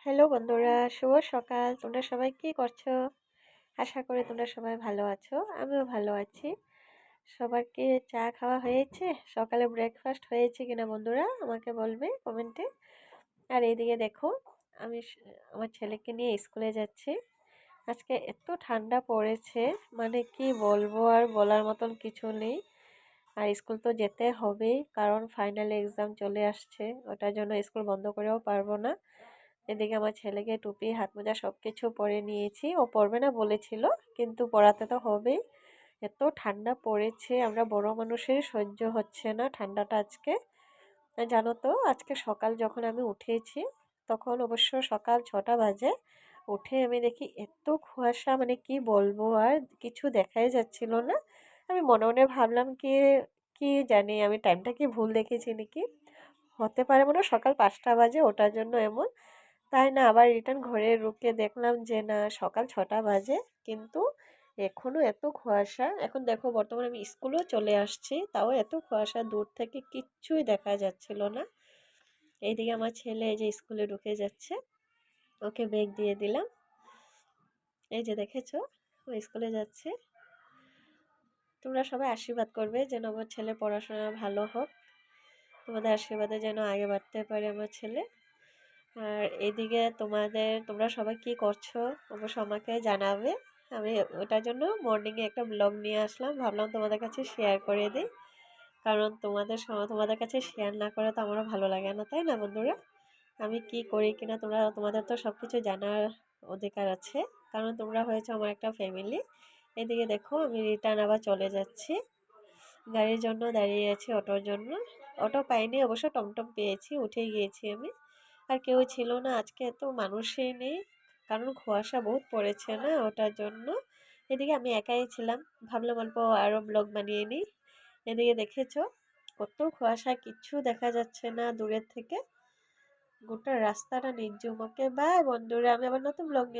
Hello বন্ধুরা, শুভ সকাল। তোমরা সবাই কি করছো? আশা করি তোমরা সবাই ভালো আছো। আমিও ভালো আছি। সবার কি চা খাওয়া হয়েছে? সকালে ব্রেকফাস্ট হয়েছে কিনা বন্ধুরা আমাকে বলবে কমেন্টে। আর এইদিকে দেখো, আমি আমার ছেলেকে নিয়ে স্কুলে যাচ্ছি। আজকে এত ঠান্ডা পড়েছে, মানে কি বলবো, আর বলার মতন কিছু নেই। আর স্কুল তো যেতে হবেই, কারণ ফাইনাল এক্সাম চলে আসছে। ওটার জন্য স্কুল বন্ধ করেও পারবো না। এদিকে আমার ছেলেকে টুপি হাত মোজা সব কিছু পরে নিয়েছি। ও পরবে না বলেছিল, কিন্তু পরাতে তো হবেই। এত ঠান্ডা পড়েছে, আমরা বড় মানুষের সহ্য হচ্ছে না ঠান্ডাটা আজকে। আর জানো তো, আজকে সকাল যখন আমি উঠেছি, তখন অবশ্য সকাল 6টা বাজে। উঠে আমি দেখি এত কুয়াশা, মানে কি বলবো, আর কিছু দেখাই যাচ্ছিল না। আমি মনে মনে ভাবলাম কি কি জানি, আমি টাইমটা কি ভুল দেখেছি নাকি। হতে পারে মনে হয় সকাল 5টা বাজে, ওটার জন্য এমন। তাই না, আবার রিটার্ন ঘরে ঢুকে দেখলাম যে না, সকাল 6টা বাজে, কিন্তু এখনো এত কুয়াশা। এখন দেখো, বর্তমানে আমি স্কুলেও চলে আসছি, তাও এত কুয়াশা, দূর থেকে কিচ্ছুই দেখা যাচ্ছিল না। এইদিকে আমার ছেলে এই যে স্কুলে ঢুকে যাচ্ছে, ওকে ব্যাগ দিয়ে দিলাম। এই যে দেখেছো, ও স্কুলে যাচ্ছে। তোমরা সবাই আশীর্বাদ করবে যেন আমার ছেলে পড়াশোনা ভালো হোক। তোমাদের আশীর্বাদে যেন আগে বাড়তে পারে আমার ছেলে। আর এদিকে তোমরা সবাই কি করছো অবশ্য আমাকে জানাবে। আমি ওটার জন্য মর্নিংয়ে একটা ব্লগ নিয়ে আসলাম, ভাবলাম তোমাদের কাছে শেয়ার করে দিই। কারণ তোমাদের কাছে শেয়ার না করে তো আমারও ভালো লাগে না, তাই না বন্ধুরা? আমি কি করি কিনা তোমাদের তো সব কিছু জানার অধিকার আছে, কারণ তোমরা হয়েছো আমার একটা ফ্যামিলি। এদিকে দেখো, আমি রিটার্ন আবার চলে যাচ্ছি। গাড়ির জন্য দাঁড়িয়ে আছি, অটোর জন্য। অটো পাইনি অবশ্য, টমটম পেয়েছি, উঠে গিয়েছি আমি। আর কেউ ছিল না আজকে, এত মানুষই নেই, কারণ কুয়াশা বহুত পড়েছে না, ওটার জন্য। এদিকে আমি একাই ছিলাম, ভাবলাম অল্প আরও ব্লগ বানিয়ে নিই। এদিকে দেখেছো, কত কুয়াশা, কিচ্ছু দেখা যাচ্ছে না দূরের থেকে। গোটা রাস্তাটা নির্জুম। ওকে বাই বন্ধুরা, আমি আবার নতুন ব্লগ নিয়ে